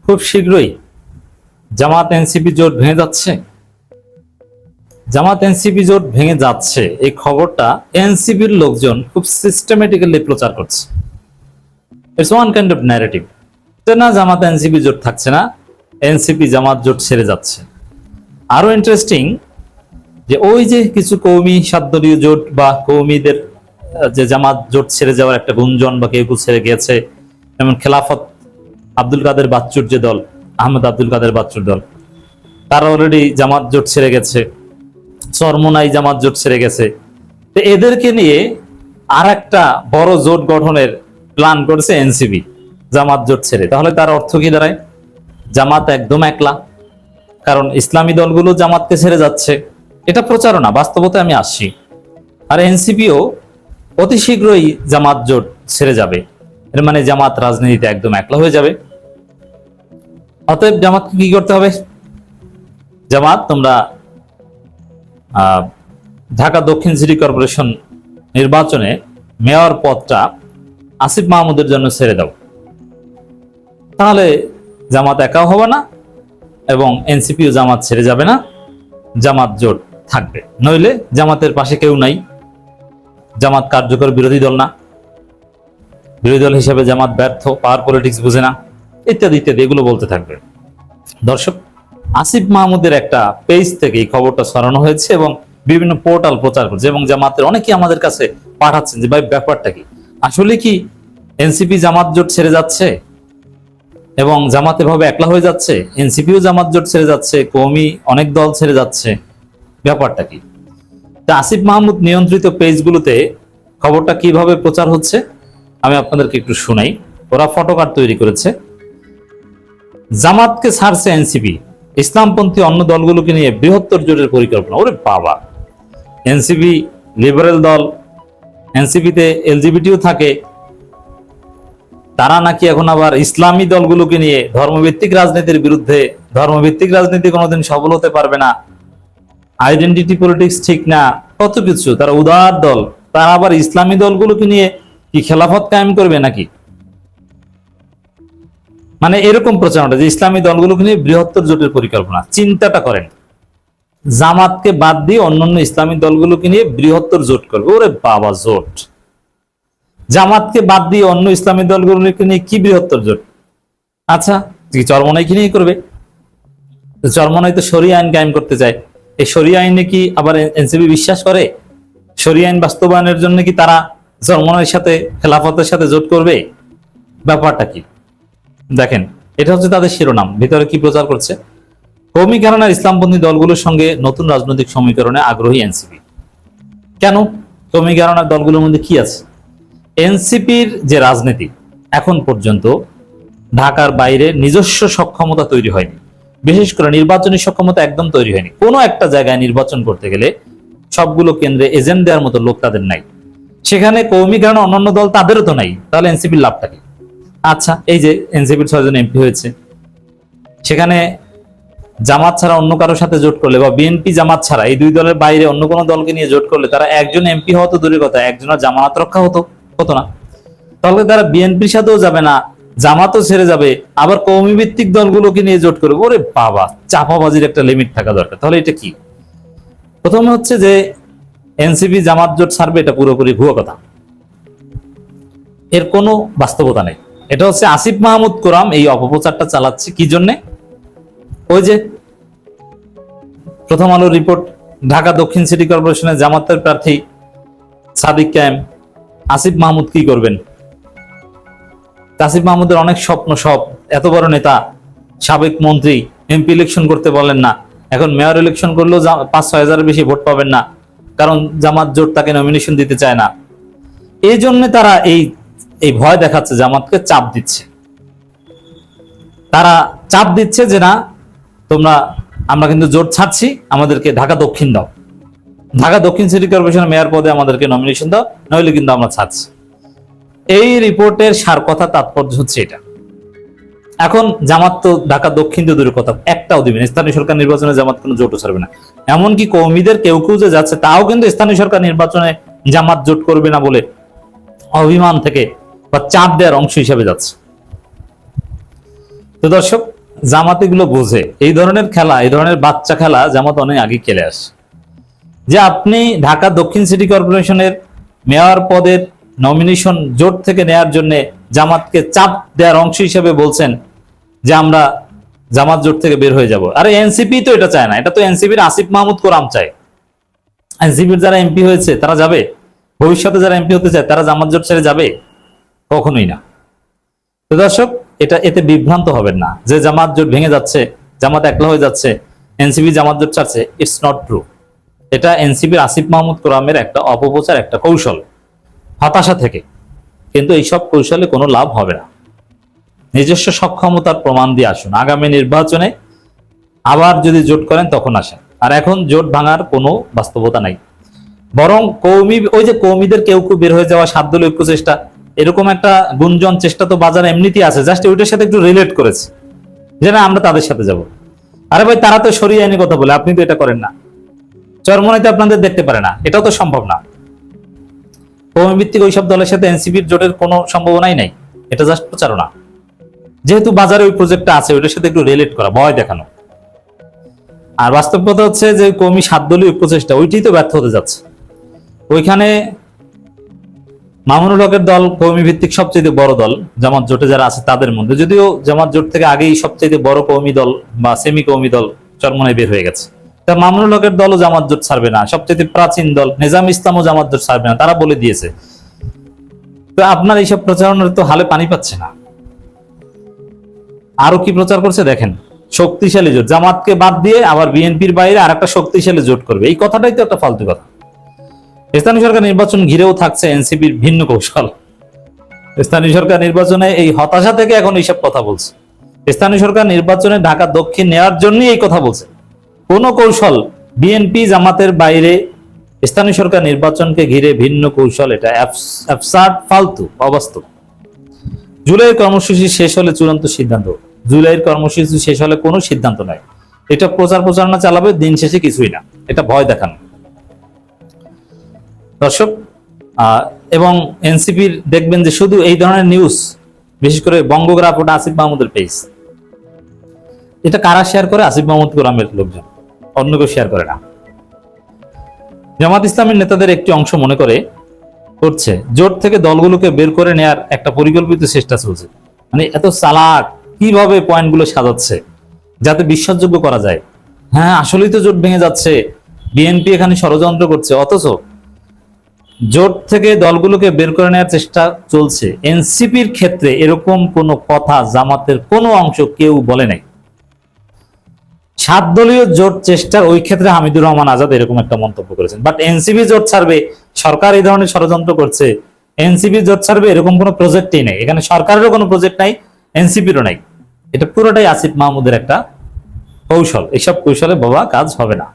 খুব শীঘ্রই জামাত এনসিপি জোট ভেঙে যাচ্ছে। জামাত এনসিপি জোট ভেঙে যাচ্ছে এই খবরটা এনসিপির লোকজন খুব সিস্টেমেটিক্যালি প্রচার করছে। It's one kind of narrative যে না, জামাত এনসিপি জোট থাকছে না, এনসিপি জামাত জোট ছেড়ে যাচ্ছে। আরো ইন্টারেস্টিং যে ওই যে কিছু কৌমি সাতদলীয় জোট বা কৌমিদের যে জামাত জোট ছেড়ে যাওয়ার একটা গুঞ্জন বা কেউ ছেড়ে গেছে, যেমন খেলাফত আব্দুল কাদের বাচ্চুর যে দল, আহমদ আব্দুল কাদের বাচ্চুর দল, তারা অলরেডি জামাত জোট ছেড়ে গেছে। চরমোনাই জামাত জোট ছেড়ে গেছে। তো এদেরকে নিয়ে আর একটা বড় জোট গঠনের প্ল্যান করেছে এনসিপি জামাত জোট ছেড়ে। তাহলে তার অর্থ কি দাঁড়ায়? জামাত একদম একলা, কারণ ইসলামী দলগুলো জামাতকে ছেড়ে যাচ্ছে। এটা প্রচারণা, বাস্তবতায় আমি আসছি। আর এনসিপিও অতি শীঘ্রই জামাত জোট ছেড়ে যাবে, এর মানে জামাত রাজনীতিতে একদম একলা হয়ে যাবে। অতএব জামাতকে কি করতে হবে? জামাত, তোমরা ঢাকা দক্ষিণ সিটি কর্পোরেশন নির্বাচনে মেয়র পদটা আসিফ মাহমুদের জন্য ছেড়ে দাও। তাহলে জামাত একাও হবে না এবং এনসিপিও জামাত ছেড়ে যাবে না, জামাত জোট থাকবে। নইলে জামাতের পাশে কেউ নাই, জামাত কার্যকর বিরোধী দল না, বিরোধী দল হিসেবে জামাত ব্যর্থ, পাওয়ার পলিটিক্স বুঝে না, ইত্যাদি ইত্যাদি এগুলো বলতে থাকবে। দর্শক, আসিফ মাহমুদের একটা পেজ থেকে এই খবরটা ছড়ানো হয়েছে এবং বিভিন্ন পোর্টাল প্রচার করছে এবং জামাতের অনেকেই আমাদের কাছে পাঠাচ্ছেন যে ভাই ব্যাপারটা কি, আসলে কি এনসিপি জামাত জোট ছেড়ে যাচ্ছে এবং জামাত এভাবে একলা হয়ে যাচ্ছে, এনসিপিও জামাত জোট ছেড়ে যাচ্ছে, কওমি অনেক দল ছেড়ে যাচ্ছে, ব্যাপারটা কি? তা আসিফ মাহমুদ নিয়ন্ত্রিত পেজগুলোতে খবরটা কিভাবে প্রচার হচ্ছে আমি আপনাদেরকে একটু শোনাই। ওরা ফটোকার্ড তৈরি করেছে। জামাতকে ছাড়ছে এনসিপি, ইসলামপন্থী অন্য দলগুলোকে নিয়ে বৃহত্তর জোটের পরিকল্পনা। ওরে বাবা, এনসিপি লিবারেল দল, এনসিপিতে এলজিবিটিও থাকে, তারা নাকি এখন আবার ইসলামী দলগুলোকে নিয়ে ধর্মভিত্তিক রাজনীতির বিরুদ্ধে, ধর্মভিত্তিক রাজনীতি কোনোদিন সফল হতে পারবে না, আইডেন্টিটি পলিটিক্স ঠিক না, কত কিছু। তারা উদার দল, তারা আবার ইসলামী দলগুলোকে নিয়ে কি খেলাফত কায়েম করবে নাকি? মানে এরকম প্রচারণা যে ইসলামী দলগুলোকে নিয়ে বৃহত্তর জোটের পরিকল্পনা। চিন্তাটা করেন, জামাতকে বাদ দিয়ে অন্যান্য ইসলামী দলগুলোকে নিয়ে বৃহত্তর জোট করবে। ওরে বাবা, জোট! জামাতকে বাদ দিয়ে অন্য ইসলামী দলগুলোকে নিয়ে কি বৃহত্তর জোট? আচ্ছা, চরমোনাইকে নিয়ে করবে। চরমোনাই তো শরিয়া আইন কায়েম করতে চায়। এই শরিয়া আইনে কি আবার এনসিপি বিশ্বাস করে? শরিয়া আইন বাস্তবায়নের জন্য কি তারা চরমোনাইয়ের সাথে, খেলাফতের সাথে জোট করবে? ব্যাপারটা কি দেখেন, এটা হচ্ছে তাদের শিরোনাম। ভিতরে কি প্রচার করছে? কওমি ঘরানার ইসলামপন্থী দলগুলোর সঙ্গে নতুন রাজনৈতিক সমীকরণে আগ্রহী এনসিপি। কেন? কওমি ঘরানার দলগুলোর মধ্যে কি আছে? এনসিপির যে রাজনীতি এখন পর্যন্ত ঢাকার বাইরে নিজস্ব সক্ষমতা তৈরি হয়নি, বিশেষ করে নির্বাচনী সক্ষমতা একদম তৈরি হয়নি। কোনো একটা জায়গায় নির্বাচন করতে গেলে সবগুলো কেন্দ্রে এজেন্ট দেওয়ার মতো লোক তাদের নাই। সেখানে কওমি ঘরানা অন্যান্য দল তাদেরও তো নাই, তাহলে এনসিপির লাভটা কি? আচ্ছা, এই যে এনসিপির 6 জন এমপি হয়েছে, সেখানে জামাত ছাড়া অন্য কারোর সাথে জোট করলে বা বিএনপি জামাত ছাড়া এই দুই দলের বাইরে অন্য কোনো দলকে নিয়ে জোট করলে তারা একজন এমপি হওয়া তো দূরের কথা, একজনের জামানত রক্ষা হতো না। তাহলে তারা বিএনপির সাথেও যাবে না, জামাতও ছেড়ে যাবে, আবার কওমি ভিত্তিক দলগুলোকে নিয়ে জোট করবে। ওরে বাবা, চাপাবাজির একটা লিমিট থাকা দরকার। তাহলে এটা কি? প্রথমে হচ্ছে যে এনসিপি জামাত জোট ছাড়বে, এটা পুরোপুরি ভুয়ো কথা, এর কোনো বাস্তবতা নেই। এটা হচ্ছে আসিফ মাহমুদ কোরাম এই অপপ্রচারটা চালাচ্ছে। কি জন্যে? ওই যে প্রথম আলোর রিপোর্ট, ঢাকা দক্ষিণ সিটি কর্পোরেশনের জামাতের প্রার্থী সাদিক কায়েম, আসিফ মাহমুদ কি করবেন? আসিফ মাহমুদের অনেক স্বপ্ন, সব এত বড় নেতা, সাবেক মন্ত্রী, এমপি ইলেকশন করতে বলেন না, এখন মেয়র ইলেকশন করলেও 5-6 হাজারের বেশি ভোট পাবেন না, কারণ জামাত জোট তাকে নমিনেশন দিতে চায় না। এই জন্য তারা এই ভয় দেখাচ্ছে, জামাতকে চাপ দিচ্ছে। তারা চাপ দিচ্ছে যে না, আমরা কিন্তু জোট ছাড়ছি, আমাদেরকে ঢাকা দক্ষিণ দাও, ঢাকা দক্ষিণ সিটি কর্পোরেশনের মেয়র পদে আমাদেরকে নমিনেশন দাও, নইলে কিন্তু আমরা ছাড়ছি। এই রিপোর্টের সার কথা, তাৎপর্য হচ্ছে এটা। এখন জামাত তো ঢাকা দক্ষিণ তো দূরের কথা, একটাও দিবেন, স্থানীয় সরকার নির্বাচনে জামাত কোনো জোটও ছাড়বে না। এমনকি কওমিদের কেউ কেউ যে যাচ্ছে, তাও কিন্তু স্থানীয় সরকার নির্বাচনে জামাত জোট করবে না বলে অভিমান থেকে বা চাপ দেওয়ার অংশ হিসেবে যাচ্ছে। তো দর্শক, জামাত এগুলো বোঝে। এই ধরনের খেলা, এই ধরনের বাচ্চা খেলা জামাত অনেক আগে খেলে আসে। যে আপনি ঢাকা দক্ষিণ সিটি কর্পোরেশনের মেয়র পদের নমিনেশন জোট থেকে নেয়ার জন্য জামাতকে চাপ দেওয়ার অংশ হিসেবে বলছেন যে আমরা জামাত জোট থেকে বের হয়ে যাব। আরে এনসিপি তো এটা চায় না, এটা তো এনসিপির আসিফ মাহমুদ কোরআন চায়। এনসিপির যারা এমপি হয়েছে তারা যাবে? ভবিষ্যতে যারা এমপি হতে চায় তারা জামাত জোট ছেড়ে যাবে? কখনোই না। তো দর্শক, এতে বিভ্রান্ত হবেন না যে জামাত জোট ভেঙে যাচ্ছে, জামাত একলা হয়ে যাচ্ছে, এনসিপি জামাত জোট ছাড়ছে। It's not true. এটা এনসিপির আসিফ মাহমুদ কোরআনের একটা অপপ্রচার, একটা কৌশল, হতাশা থেকে। কিন্তু এইসব কৌশলে কোনো লাভ হবে না। নিজস্ব সক্ষমতার প্রমাণ দিয়ে আসুন। আগামী নির্বাচনে আবার যদি জোট করেন তখন আসেন। আর এখন জোট ভাঙার কোনো বাস্তবতা নাই। বরং ওই যে কৌমিদের কেউ কেউ বের হয়ে যাওয়া, 7 দলীয় ঐক্য চেষ্টা, এরকম একটা গুঞ্জন চেষ্টা তো বাজারে এমনিতেই আছে, জাস্ট ওইটার সাথে একটু রিলেট করেছে যে না আমরা তাদের সাথে যাব। আরে ভাই, তারা তো সরিয়ে আইনি কথা বলে, আপনি তো এটা করেন না। চরমনাইতে আপনাদের দেখতে পারে না, এটাও তো সম্ভব না। কৌমি ভিত্তিক ওইসব দলের সাথে এনসিপির জোটের কোনো সম্ভাবনাই নাই। এটা জাস্ট প্রচারণা। যেহেতু বাজারে ওই প্রজেক্টটা আছে, ওইটার সাথে একটু রিলেট করা, ভয় দেখানো। আর বাস্তব কথা হচ্ছে যে কৌমি 7 দলীয় প্রচেষ্টা ওইটাই তো ব্যর্থ হতে যাচ্ছে। ওইখানে মামুনুল হকের দল কৌমি ভিত্তিক সবচেয়ে বড় দল জামাত জোটে যারা আছে তাদের মধ্যে, যদিও জামাত জোট থেকে আগেই সবচেয়ে বড় কৌমি দল বা সেমি কৌমি দল চরমনায় বের হয়ে গেছে। তা মামুনুল হকের দলও জামাত জোট ছাড়বে না, সবচেয়ে প্রাচীন দল নিজাম ইসলামও জামাত জোট ছাড়বে না, তারা বলে দিয়েছে। তো আপনার এইসব প্রচারণার তো হালে পানি পাচ্ছে না। আরো কি প্রচার করছে দেখেন, শক্তিশালী জোট, জামাতকে বাদ দিয়ে আবার বিএনপির বাইরে আর একটা শক্তিশালী জোট করবে। এই কথাটাই তো একটা ফালতু কথা। স্থানীয় সরকার নির্বাচন ঘিরেও থাকছে এনসিপির ভিন্ন কৌশল। স্থানীয় সরকার নির্বাচনে এই হতাশা থেকে এখন এইসব কথা বলছে। স্থানীয় সরকার নির্বাচনে ঢাকা দক্ষিণ নেওয়ার জন্য এই কথা বলছে। কোন কৌশল বিএনপি জামাতের বাইরে স্থানীয় সরকার নির্বাচনকে ঘিরে ভিন্ন কৌশল, এটা অ্যাবসার্ড, ফালতু, অবাস্তব। জুলাইয়ের কর্মসূচি শেষ হলে চূড়ান্ত সিদ্ধান্ত। জুলাইয়ের কর্মসূচি শেষ হলে কোনো সিদ্ধান্ত নাই। এটা প্রচারণা চালাবে, দিন শেষে কিছুই না। এটা ভয় দেখানো দর্শক। এবং এনসিপির দেখবেন যে শুধু এই ধরনের নিউজ, বিশেষ করে বঙ্গগ্রাফ, ওটা আসিফ মাহমুদের পেজ। এটা কারা শেয়ার করে? আসিফ মাহমুদ কোরআনের লোকজন, অন্য কেউ শেয়ার করে না। জামাত ইসলামের নেতাদের একটি অংশ মনে করছে জোট থেকে দলগুলোকে বের করে নেয়ার একটা পরিকল্পিত চেষ্টা চলছে। মানে এত চালাক কিভাবে পয়েন্টগুলো সাজাচ্ছে যাতে বিশ্বাসযোগ্য করা যায়। হ্যাঁ, আসলেই তো জোট ভেঙে যাচ্ছে, বিএনপি এখানে ষড়যন্ত্র করছে, অথচ জোট থেকে দলগুলোকে বের করে নেওয়ার চেষ্টা চলছে। এনসিপির ক্ষেত্রে এরকম কোনো কথা জামাতের কোনো অংশ কেউ বলে নাই। 7 দলীয় জোট চেষ্টার ওই ক্ষেত্রে হামিদুর রহমান আজাদ এরকম একটা মন্তব্য করেছেন। বাট এনসিপি জোট ছাড়বে, সরকার এই ধরনের ষড়যন্ত্র করছে, এনসিপি জোট ছাড়বে, এরকম কোনো প্রজেক্টই নাই। এখানে সরকারেরও কোনো প্রজেক্ট নাই, এনসিপিরও নাই। এটা পুরোটাই আসিফ মাহমুদের একটা কৌশল। এইসব কৌশলে বাবা কাজ হবে না।